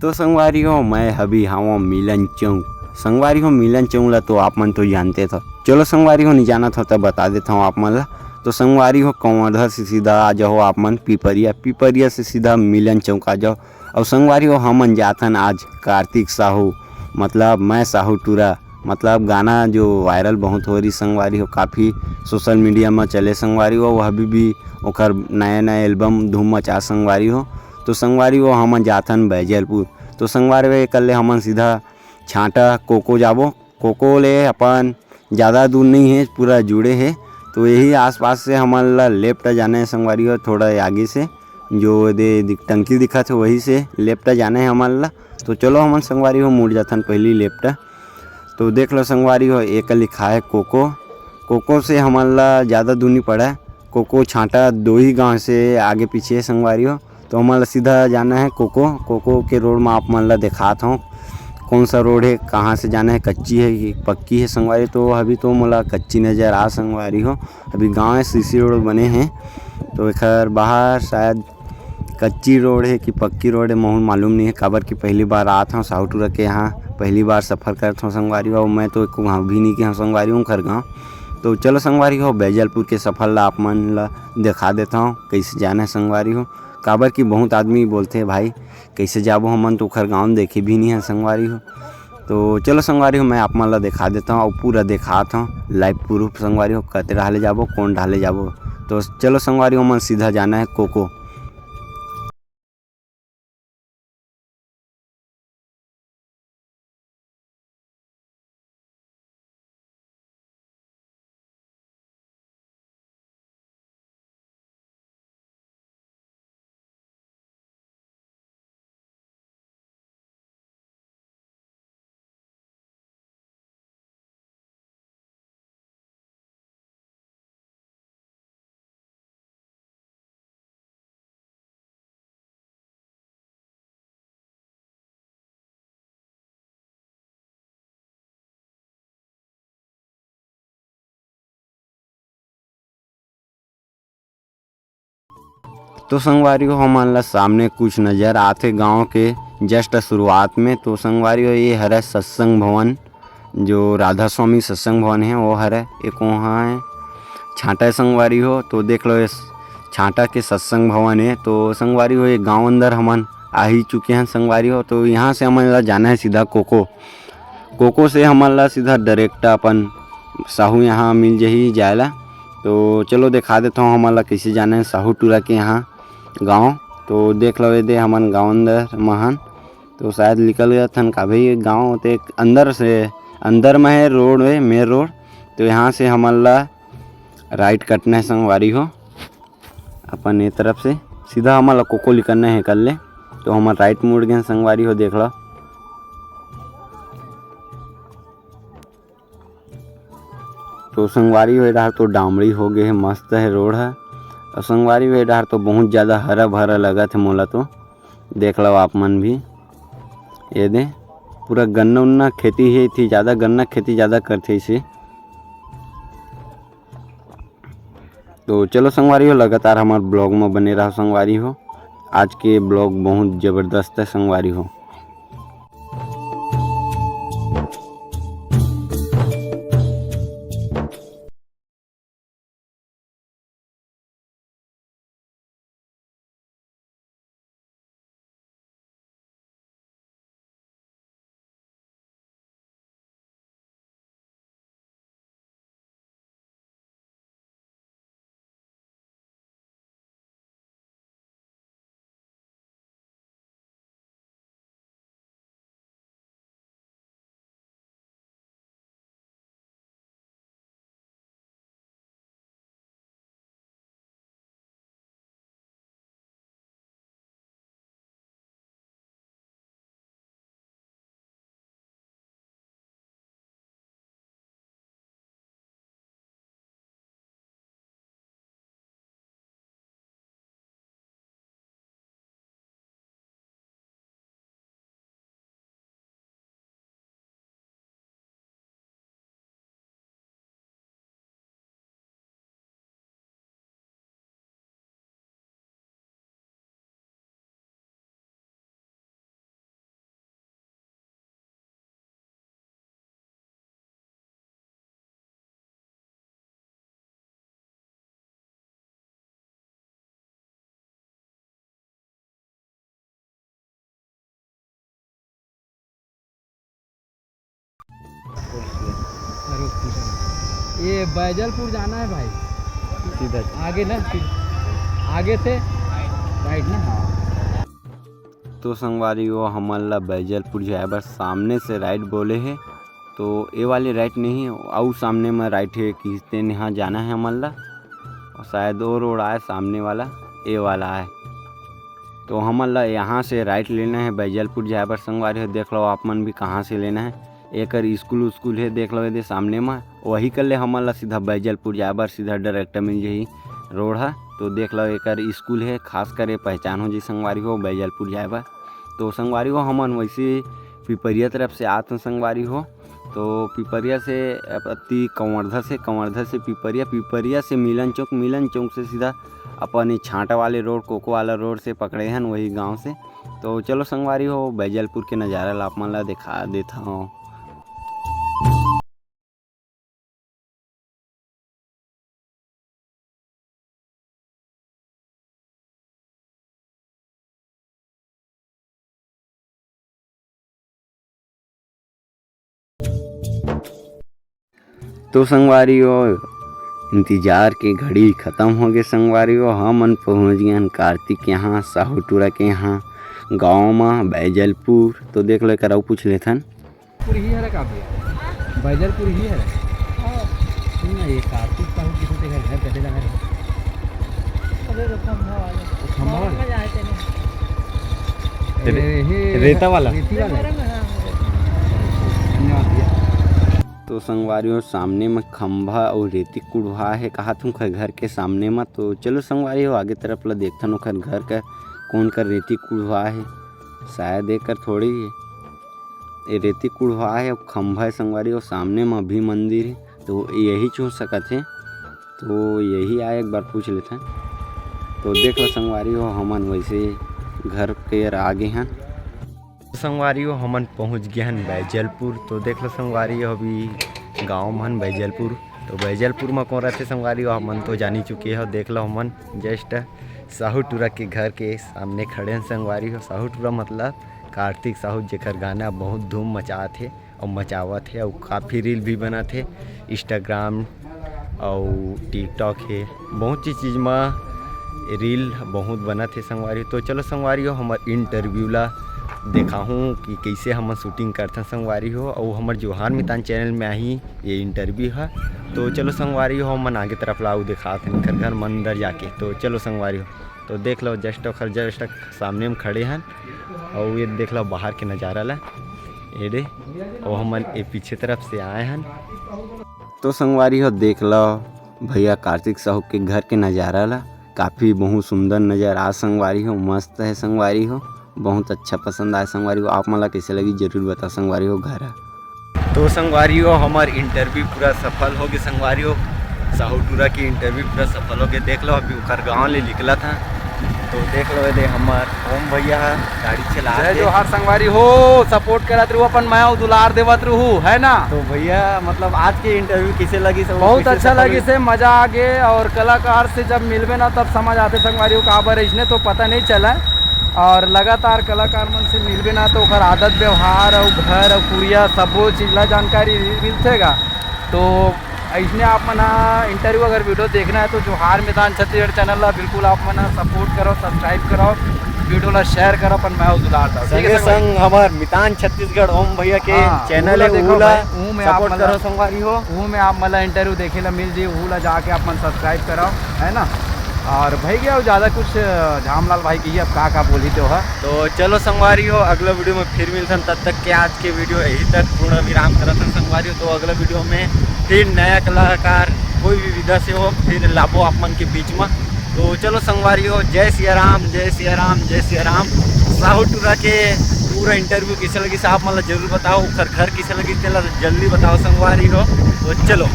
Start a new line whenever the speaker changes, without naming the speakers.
तो संगवारी हो मैं अभी हूँ मिलन चौक। संगवारी हो मिलन चौक ला तो आप मन तो जानते थे। चलो संगवारी हो नहीं जाना था तो बता देता हूँ आप मन ला। तो संगवारी हो कंवधर से सीधा आ जाओ आप मन पिपरिया, पिपरिया से सीधा मिलन चौक आ जाओ। और संगवारी हो हमन जाथन आज कार्तिक साहू मतलब मैं साहू टूरा मतलब गाना जो वायरल बहुत हो रही संगवारी हो, काफ़ी सोशल मीडिया में चले संगवारी हो। वह भी ओकर नया नया एल्बम धूम मचा संगवारी हो। तो संगवारी हो हमन जाथन बैजलपुर। तो संगवारी हो कल हमन सीधा छाटा कोको जाबो। कोको ले अपन ज़्यादा दूर नहीं है, पूरा जुड़े है। तो यही आसपास से हमन ला लेफ्ट जाना है संगवारी हो, थोड़ा आगे से जो दे टंकी दिखा थे वही से लेफ्ट जाना है हमन ला। तो चलो हमन संगवारी हो मुड़ जाथन पहली लेफ्ट। तो देख लो संगवारी हो एक लिखा है कोको। कोको से हमन ला ज़्यादा दूर नहीं पड़ा है। कोको छाटा 2 ही गांव से आगे पीछे संगवारी हो। तो हमन ला सीधा जाना है कोको। कोको के रोड में आप मन ला दिखाता हूँ कौन सा रोड है, कहाँ से जाना है, कच्ची है कि पक्की है संगवारी। तो अभी तो मोला कच्ची नज़र आ संगवारी हो। अभी गाँव है, सीसी रोड बने हैं। तो एक बाहर शायद कच्ची रोड है कि पक्की रोड है मोहन मालूम नहीं है। काबर की पहली बार आता हूँ साहू टूरा के यहाँ, पहली बार सफ़र करता हूँ संगवारी हो। मैं तो एक वहाँ भी नहीं कि हाँ संगवारी हूँ खर गाँव। तो चलो संगवारी हो बैजलपुर के सफ़र ला आप मन ला दिखा देता हूँ कैसे जाना है संगवारी हो। काबर की बहुत आदमी बोलते हैं भाई कैसे जाबो हमन तो खर गाँव देखे भी नहीं है संगवारी हो। तो चलो संगवारी हो मैं आप मन ला दिखा देता हूँ और पूरा दिखाता हूँ लाइव प्रूफ संगवारी हो कते ढाले जाबो कौन ढाले जाबो। तो चलो संगवारी हो मन सीधा जाना है कोको। तो संगवारी हो हमन ला सामने कुछ नज़र आथे गांव के जस्ट शुरुआत में। तो संगवारी हो ये हरे सत्संग भवन, जो राधा स्वामी सत्संग भवन है वो हरे एक वहाँ है छाटा संगवारी हो। तो देख लो इस छाटा के सत्संग भवन है। तो संगवारी हो ये गांव अंदर हमन आ ही चुके हैं संगवारी हो। तो यहाँ से हमन ला जाना है सीधा कोको। कोको से हमन ला सीधा डायरेक्ट अपन साहू यहाँ मिल जही जाएला। तो चलो दिखा देता हूँ हमन ला कैसे जाना है साहू टूरा के यहाँ गांव। तो देख लो ये हमन गांव अंदर महन। तो शायद निकल गया था का भाई गांव ते अंदर से अंदर में है रोड है मेन रोड। तो यहाँ से हमन ला राइट कटना है संगवारी हो अपन ये तरफ से सीधा हमन ला कोको निकलना है कर ले। तो हमन राइट मुड़ गए संगवारी हो देख लो। तो संगवारी हो इधर तो डामड़ी हो गए है, मस्त है रोड है। और संगवारी हो इधर तो बहुत ज़्यादा हरा भरा लगा थे मोला। तो देख लो आप मन भी ये दे पूरा गन्ना उन्ना खेती है थी, ज़्यादा गन्ना खेती ज़्यादा करते इसे। तो चलो संगवारी हो लगातार हमारे ब्लॉग में बने रहो संगवारी हो। आज के ब्लॉग बहुत ज़बरदस्त है संगवारी हो।
ये बैजलपुर जाना है भाई,
सीधा
आगे ना, आगे से राइट ना। हाँ
तो संगवारी वो हमला बैजलपुर जाए बस सामने से राइट बोले है, तो ये वाली राइट नहीं है, और सामने में राइट है कि यहाँ जाना है हमला, और शायद वो रोड आए सामने वाला ये वाला है, तो हमला यहाँ से राइट लेना है बैजलपुर जाए बस संगवारी हो। देख लो आप मन भी कहाँ से लेना है, एक स्कूल है देख लो ये सामने में, वही कर ले हमला सीधा बैजलपुर जाए बस सीधा डायरेक्ट मिल जाही रोड है। तो देख लो एक स्कूल है, खास कर पहचान हो जी संगवारी हो बैजलपुर जाए बा। तो संगवारी हो हमन वैसे पिपरिया तरफ से आते संगवारी हो, तो पिपरिया से अति कंवर्धा से पिपरिया से मिलन चौक से सीधा अपन छांटा वाले रोड कोको वाला रोड से पकड़े हैं वही गांव से। तो चलो संगवारी हो बैजलपुर के नज़ारा ला आप मन ला दिखा देता हूँ। तो संगवारी हो इंतजार के घड़ी ख़त्म हो गए संगवारी हो, हमन पहुँच गए कार्तिक यहाँ साहूटूरा के यहाँ गाँव में बैजलपुर। तो देख लो कराऊ पूछ लेथन
पुर ही है का भैया, बैजलपुर ही है ना। ये कार्तिक साहू किसी के घर कटे लगा है, अरे खंभा वाले
रेता वाला
रेती वाला।
तो संगवारियों सामने में खंभा और रेती कुड़वा है कहा तुम घर के सामने में। तो चलो संगवारी हो आगे तरफ ला देखता ओखर घर का कौन कर रेती कुड़वा है, शायद एक कर थोड़ी है ये रेती कुड़वा है और खंभा है संगवारी हो। सामने में भी मंदिर है, तो यही चुन सकत है, तो यही आए एक बार पूछ लेते हैं। तो देख लो संगवारी हो हमन वैसे घर के आगे हैं संगवारी हो, हमन पहुंच गए हैं बैजलपुर। तो देख लो संगवारी हो अभी गांव में बैजलपुर। तो बैजलपुर में कौन रहते संगवारी हो हमन तो जानी चुके हो। देख लो हमन जस्ट साहूटूरा के घर के सामने खड़े हैं संगवारी हो। साहूटूरा मतलब कार्तिक साहू जेकर गाना बहुत धूम मचात है और मचावत है, और काफ़ी रील भी बनत है इंस्टाग्राम और टिकटॉक है, बहुत सी चीज़ में रील बहुत बनत है संगवारी। तो चलो संगवारी हो हमार इंटरव्यू ला देखा हूँ कि कैसे हम शूटिंग करते संगवारी हो, और हमारे जोहार मितान चैनल में ही ये इंटरव्यू है। तो चलो संगवारी हो मन आगे तरफ लाऊ दिखाते हैं घर मन अंदर जाके। तो चलो संगवारी हो तो देख लो जस्ट सामने में खड़े हैं, और ये देख लो बाहर के नज़ारा ला एडे, और हमन ये पीछे तरफ से आए हैं। तो संगवारी हो देख लो भैया कार्तिक साहू के घर के नज़ारा ला, काफ़ी बहुत सुंदर नज़र आ संगवारी हो, मस्त है संगवारी हो, बहुत अच्छा पसंद आया संगवारी हो। आप मला कैसे लगी जरूर बता संगवारी हो घर है। तो संगवारी हो हमार इंटरव्यू पूरा सफल हो गया संगवारी हो, साहूटूरा की इंटरव्यू पूरा सफल हो गया। देख लो अभी उखर गाँव ले निकला था, तो देख लो ये हमार ओम भैया गाड़ी चला
जय जोहार संगवारी हो, सपोर्ट करत रहू अपन मैं दुलार देवत रहू है ना।
तो भैया मतलब आज के इंटरव्यू कैसे लगी सब?
बहुत अच्छा लगी से मजा आ गए, और कलाकार से जब मिलवे ना तब समझ आते संगवारी हो कहाँ पर इसने तो पता नहीं चला, और लगातार कलाकार मन से मिलवे ना तो ओकर आदत व्यवहार और घर और पुरिया सबो चीज़ ला जानकारी मिलतेगा। तो इसने आप मना इंटरव्यू अगर वीडियो देखना है तो जोहार मैदान छत्तीसगढ़ चैनल ला बिल्कुल आप मना सपोर्ट करो, सब्सक्राइब करो, वीडियो ला शेयर करो, पर मैं दुलार था
संगे संग हमार मितान छत्तीसगढ़ ओम भैया के चैनल है सपोर्ट करो संगवारी हो।
वो में आप मतलब इंटरव्यू देखे ला मिल जी, वो ला जाके आप मन सब्सक्राइब करो है ना। और भाई गया ज़्यादा कुछ झामलाल भाई की अब का बोली तो है।
तो चलो संगवारी हो अगला वीडियो में फिर मिलते हैं, तब तक के आज के वीडियो यही तक पूर्ण विराम करते हैं संगवारी हो। तो अगला वीडियो में फिर नया कलाकार कोई भी विधा से हो फिर लाभो आप मन के बीच में। तो चलो संगवारी हो जय सिया राम, जय सिया राम, जय सिया राम। साहूटूरा के पूरा इंटरव्यू कैसे लगी साहब मतलब जरूर बताओ, घर कैसे लगी जल्दी बताओ संगवारी हो। तो चलो।